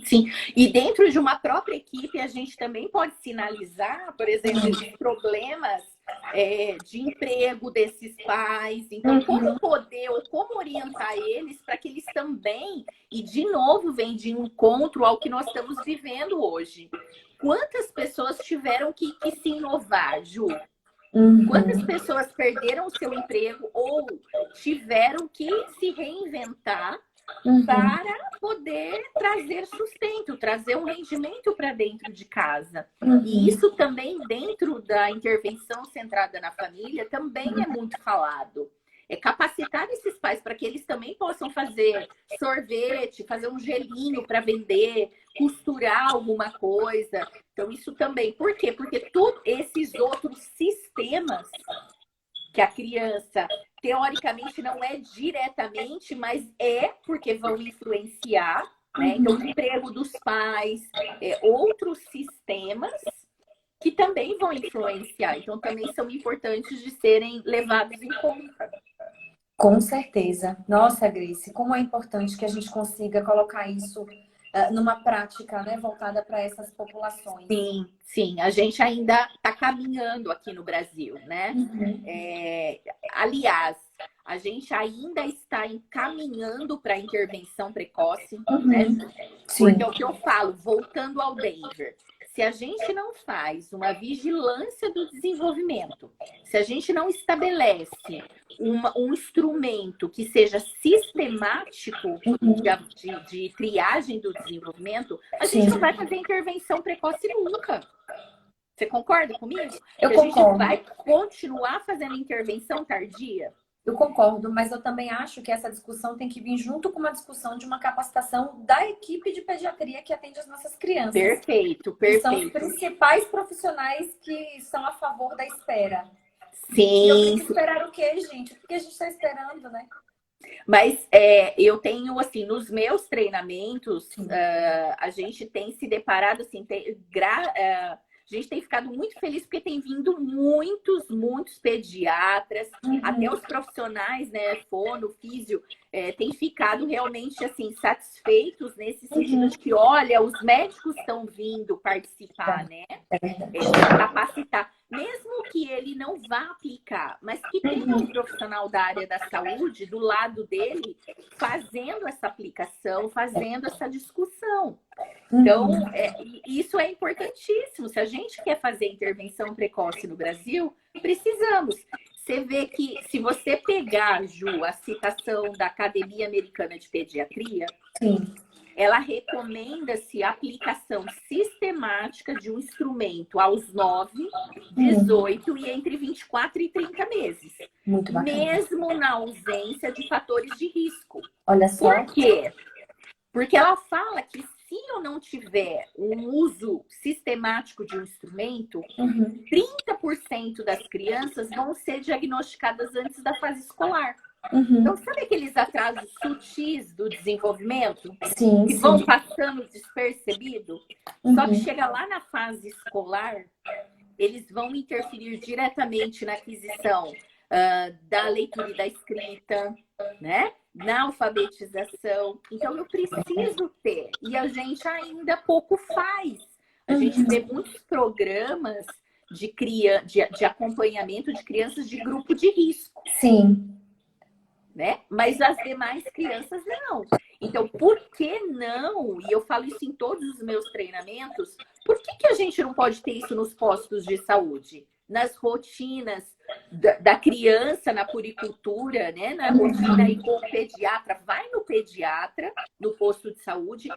Sim. E dentro de uma própria equipe, a gente também pode sinalizar, por exemplo, os problemas de emprego desses pais. Então, como poder ou como orientar eles para que eles também, e de novo vem de encontro ao que nós estamos vivendo hoje. Quantas pessoas tiveram que se inovar, Ju? Quantas pessoas perderam o seu emprego ou tiveram que se reinventar para poder trazer sustento, trazer um rendimento para dentro de casa. E isso também, dentro da intervenção centrada na família, também é muito falado. É capacitar esses pais para que eles também possam fazer sorvete, fazer um gelinho para vender, costurar alguma coisa. Então, isso também. Por quê? Porque todos esses outros sistemas que a criança, teoricamente, não é diretamente, mas é porque vão influenciar, né? Então, o emprego dos pais, outros sistemas que também vão influenciar. Então, também são importantes de serem levados em conta. Com certeza. Nossa, Grace, como é importante que a gente consiga colocar isso numa prática, né, voltada para essas populações. Sim. A gente ainda está caminhando aqui no Brasil, né? Aliás, a gente ainda está encaminhando para a intervenção precoce, né? Porque é o que eu falo, voltando ao Denver. Se a gente não faz uma vigilância do desenvolvimento, se a gente não estabelece um instrumento que seja sistemático de triagem do desenvolvimento, a gente não vai fazer intervenção precoce nunca. Você concorda comigo? Eu concordo. A gente vai continuar fazendo intervenção tardia? Eu concordo, mas eu também acho que essa discussão tem que vir junto com uma discussão de uma capacitação da equipe de pediatria que atende as nossas crianças. Perfeito. Que são os principais profissionais que são a favor da espera. Sim. E eu tenho que esperar o quê, gente? O que a gente está esperando, né? Mas eu tenho, assim, nos meus treinamentos, a gente tem se deparado, assim, a gente tem ficado muito feliz porque tem vindo muitos pediatras, até os profissionais, né, fono, físio, têm ficado realmente, assim, satisfeitos nesse sentido de que, olha, os médicos estão vindo participar, né, capacitar. Mesmo que ele não vá aplicar, mas que tenha um profissional da área da saúde do lado dele fazendo essa aplicação, fazendo essa discussão. Então, Uhum. isso é importantíssimo. Se a gente quer fazer intervenção precoce no Brasil, precisamos. Você vê que, se você pegar, Ju, a citação da Academia Americana de Pediatria, Sim. ela recomenda-se a aplicação sistemática de um instrumento aos 9, Hum, 18 e entre 24 e 30 meses, muito bacana. mesmo na ausência de fatores de risco. Olha Por só. quê? Porque ela fala que, se eu não tiver um uso sistemático de um instrumento, Uhum. 30% das crianças vão ser diagnosticadas antes da fase escolar. Então, Uhum. sabe aqueles atrasos sutis do desenvolvimento Sim, que vão sim. passando despercebido? Só que Uhum. chega lá na fase escolar, eles vão interferir diretamente na aquisição da leitura e da escrita, né? Na alfabetização. Então, eu preciso ter. E a gente ainda pouco faz. A gente vê Uhum. muitos programas de acompanhamento de crianças de grupo de risco, Sim. né? Mas as demais crianças não. Então, por que não? E eu falo isso em todos os meus treinamentos. Por que a gente não pode ter isso nos postos de saúde? Nas rotinas da criança, na puricultura, né? Na rotina aí com o pediatra. Vai no pediatra, no posto de saúde,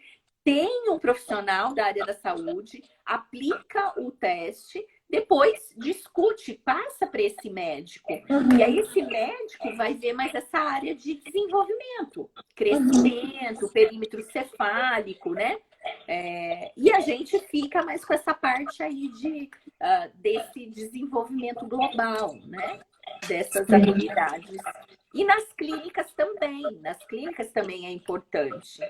tem um profissional da área da saúde, aplica o teste, depois discute, passa para esse médico. E aí Uhum. esse médico vai ver mais essa área de desenvolvimento, Uhum. crescimento, perímetro cefálico, né? E a gente fica mais com essa parte aí desse desenvolvimento global, né? Dessas Sim. habilidades. E nas clínicas também é importante.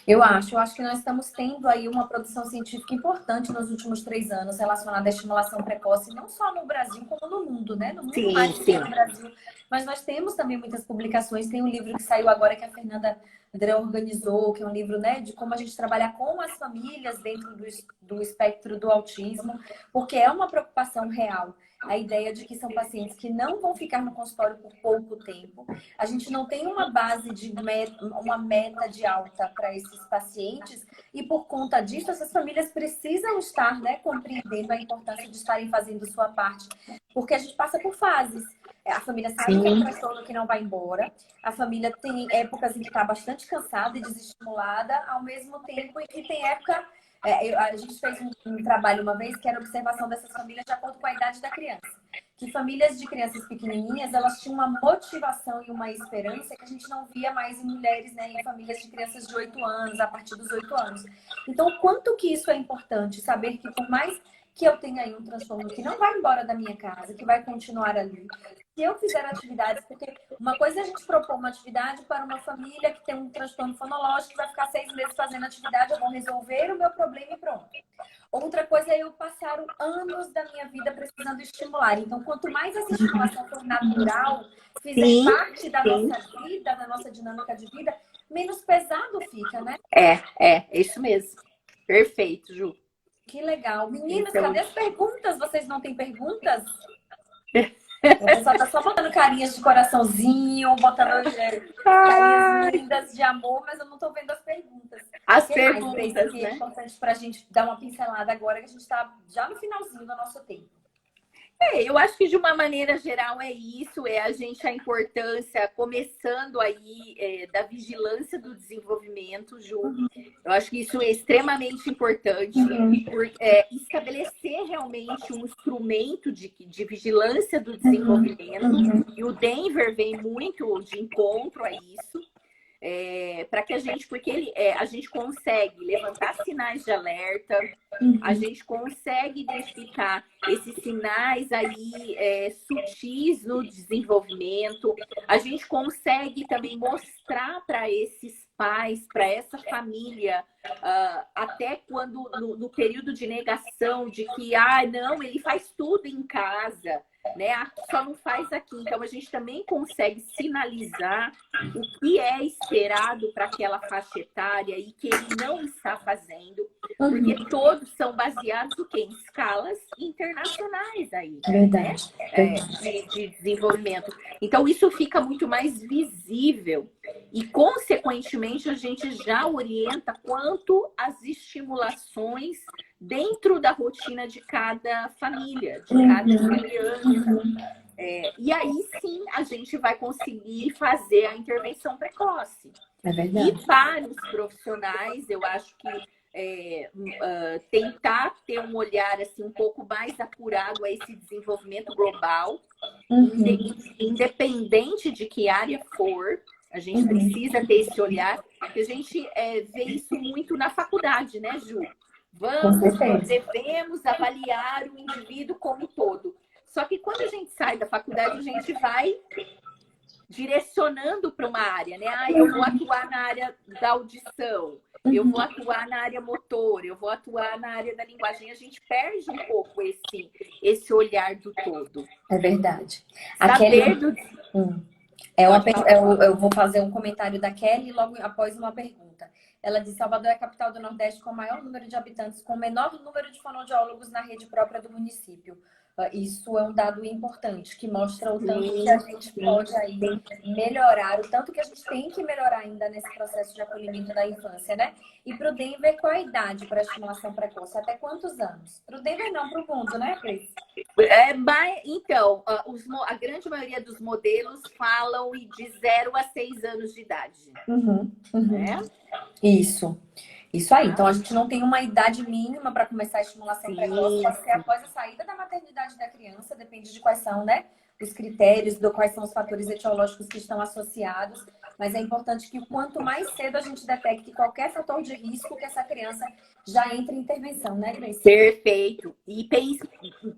Eu acho que nós estamos tendo aí uma produção científica importante nos últimos 3 anos relacionada à estimulação precoce, não só no Brasil, como no mundo, né? No mundo Sim, mais do que sim. no Brasil. Mas nós temos também muitas publicações. Tem um livro que saiu agora que a Fernanda André organizou, que é um livro, né, de como a gente trabalhar com as famílias dentro do espectro do autismo, porque é uma preocupação real. A ideia de que são pacientes que não vão ficar no consultório por pouco tempo. A gente não tem uma base de uma meta de alta para esses pacientes e por conta disso essas famílias precisam estar, né, compreendendo a importância de estarem fazendo sua parte, porque a gente passa por fases. A família sabe que é um Sim. transtorno que não vai embora, a família tem épocas em que está bastante cansada e desestimulada, ao mesmo tempo em que tem época. A gente fez um trabalho uma vez que era a observação dessas famílias de acordo com a idade da criança. Que famílias de crianças pequenininhas, elas tinham uma motivação e uma esperança que a gente não via mais em mulheres, né, em famílias de crianças de 8 anos, a partir dos 8 anos. Então, o quanto que isso é importante, saber que por mais que eu tenha aí um transtorno que não vai embora da minha casa, que vai continuar ali, se eu fizer atividades, porque uma coisa é a gente propor uma atividade para uma família que tem um transtorno fonológico, que vai ficar 6 meses fazendo atividade, eu vou resolver o meu problema e pronto. Outra coisa é eu passar anos da minha vida precisando estimular. Então, quanto mais essa estimulação for natural, fizer Sim, parte da sim. nossa vida, da nossa dinâmica de vida, menos pesado fica, né? É isso mesmo. Perfeito, Ju. Que legal. Meninas, Então, cadê as perguntas? Vocês não têm perguntas? O pessoal tá só botando carinhas de coraçãozinho, botando carinhas ai, lindas de amor, mas eu não tô vendo as perguntas. as O que mais, Grace, perguntas, que é né? importante pra gente dar uma pincelada agora, que a gente tá já no finalzinho do nosso tempo? Eu acho que de uma maneira geral é isso, é a importância, começando aí, da vigilância do desenvolvimento, Ju. Eu acho que isso é extremamente importante, Uhum, estabelecer realmente um instrumento de vigilância do uhum, desenvolvimento, uhum, e o Denver vem muito de encontro a isso. Para que a gente consegue levantar sinais de alerta, a uhum, gente consegue identificar esses sinais aí sutis no desenvolvimento, a gente consegue também mostrar para esses pais, para essa família, até quando no período de negação de que, não, ele faz tudo em casa, né? Só não faz aqui. Então a gente também consegue sinalizar o que é esperado para aquela faixa etária e que ele não está fazendo. porque todos são baseados o quê? Em escalas internacionais aí, Verdade. né? De desenvolvimento. Então, isso fica muito mais visível e, consequentemente, a gente já orienta quanto às estimulações dentro da rotina de cada família, de cada criança. E aí sim a gente vai conseguir fazer a intervenção precoce. É verdade. E para os profissionais, eu acho que tentar ter um olhar assim, um pouco mais apurado a esse desenvolvimento global, independente de que área for, a gente precisa ter esse olhar, porque a gente vê isso muito na faculdade, né, Ju? Devemos avaliar o indivíduo como um todo. Só que quando a gente sai da faculdade, a gente vai direcionando para uma área, né? Eu vou atuar na área da audição, eu vou atuar na área motor, eu vou atuar na área da linguagem. A gente perde um pouco esse olhar do todo. É verdade. Eu vou fazer um comentário da Kelly logo após uma pergunta. Ela diz: Salvador é a capital do Nordeste com o maior número de habitantes, com o menor número de fonoaudiólogos na rede própria do município. Isso é um dado importante, que mostra o tanto que a gente pode aí melhorar, o tanto que a gente tem que melhorar ainda nesse processo de acolhimento da infância, né? E para o Denver, qual a idade para a estimulação precoce? Até quantos anos? Para o Denver não, para o mundo, né, Cris? Então, a grande maioria dos modelos falam de 0 a 6 anos de idade. Né? Isso aí. Então, a gente não tem uma idade mínima para começar a estimulação precoce. Pode ser após a saída da maternidade da criança, depende de quais são, né, os critérios, quais são os fatores etiológicos que estão associados. Mas é importante que quanto mais cedo a gente detecte qualquer fator de risco, que essa criança já entre em intervenção, né, Grace? Perfeito. E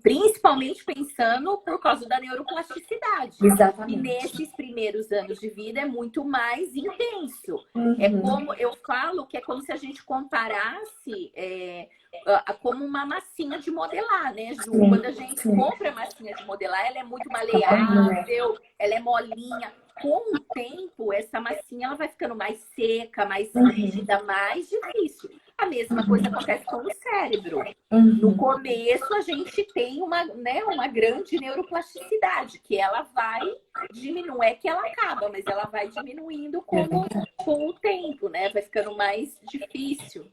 principalmente pensando por causa da neuroplasticidade. Exatamente. E nesses primeiros anos de vida é muito mais intenso. É como eu falo que é como se a gente comparasse como uma massinha de modelar, né, Ju? Quando a gente compra a massinha de modelar, ela é muito maleável, ela é molinha. Com o tempo, essa massinha ela vai ficando mais seca, mais rígida, mais difícil. A mesma coisa acontece com o cérebro. No começo, a gente tem uma grande neuroplasticidade, que ela vai diminuir, não é que ela acaba, mas ela vai diminuindo com o tempo, né? Vai ficando mais difícil.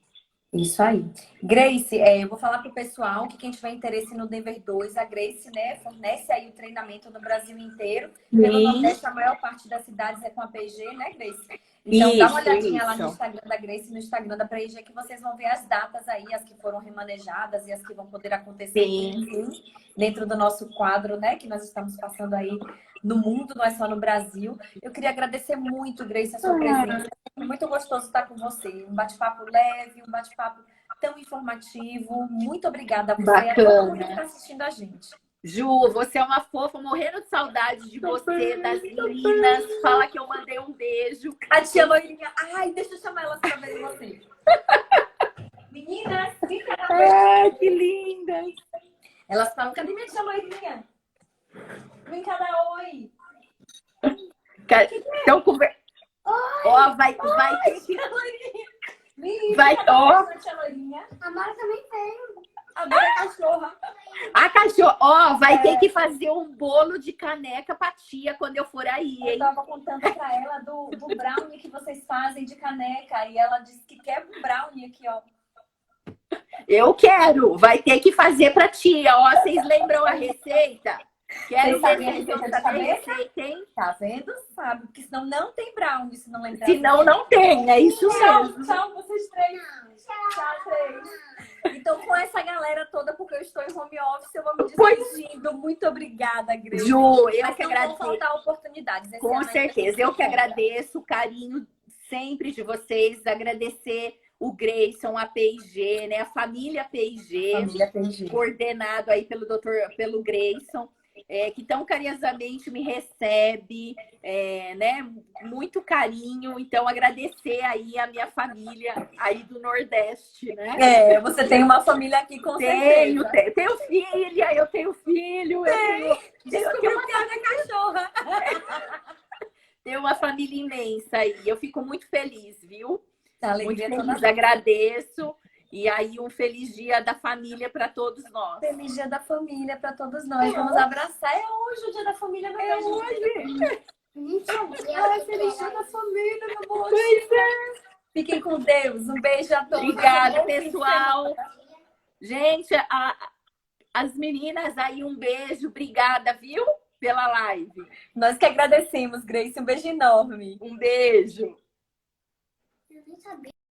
Isso aí. Grace, eu vou falar para o pessoal que quem tiver interesse no Denver 2, a Grace, né, fornece aí o treinamento no Brasil inteiro. Pelo Nordeste, a maior parte das cidades é com a PG, né, Grace? Então, dá uma olhadinha lá no Instagram da Grace e no Instagram da PG, que vocês vão ver as datas aí, as que foram remanejadas e as que vão poder acontecer dentro do nosso quadro, né, que nós estamos passando aí no mundo, não é só no Brasil. Eu queria agradecer muito, Grace, a sua presença. Foi muito gostoso estar com você. Um bate-papo leve, um bate-papo tão informativo. Muito obrigada a você e a todo mundo que está assistindo a gente. Ju, você é uma fofa, morrendo de saudade de você, das meninas. Fala que eu mandei um beijo. A tia Loirinha. Ai, deixa eu chamar elas para ver você. Meninas, fica na Ai, que lindas. Elas falam: cadê minha tia Loirinha? Vem cá dar oi. Então, ó, vai ter que... Vai, ó. A Mara também tem. A Mara é cachorra. A cachorra, ó, vai ter que fazer um bolo de caneca pra tia quando eu for aí, hein? Eu tava contando pra ela do brownie que vocês fazem de caneca. E ela disse que quer um brownie aqui, ó. Eu quero. Vai ter que fazer pra tia, ó. Vocês lembram a receita? Quero saber a receita, hein? Tá vendo? Sabe, porque senão não tem brownie, se não lembrar. Senão não tem, é isso mesmo. Tchau, vocês três. Tchau, três. Então, com essa galera toda, porque eu estou em home office, eu vou me despedindo. Muito obrigada, Grace. Ju, eu que agradeço. Não vão faltar oportunidades. Com certeza. Eu que agradeço o carinho sempre de vocês. Agradecer o Grayson, a P&G, né? A família P&G, coordenado aí pelo Grayson. Que tão carinhosamente me recebe, né? Muito carinho. Então, agradecer aí a minha família aí do Nordeste, né? Você tem uma família aqui com certeza. Tenho filha, eu tenho filho. Descobriu que é a minha cachorra. Tem uma família imensa aí. Eu fico muito feliz, viu? Muito feliz, agradeço. E aí, um feliz dia da família para todos nós. Feliz Dia da Família para todos nós. Vamos abraçar. É hoje o Dia da Família, É hoje. Ai, feliz Dia da Família, meu amor. Pois é. Fiquem com Deus. Um beijo a todos. Obrigada, pessoal. Gente, as meninas aí, um beijo. Obrigada, viu? Pela live. Nós que agradecemos, Grace. Um beijo enorme. Um beijo. Eu nem sabia.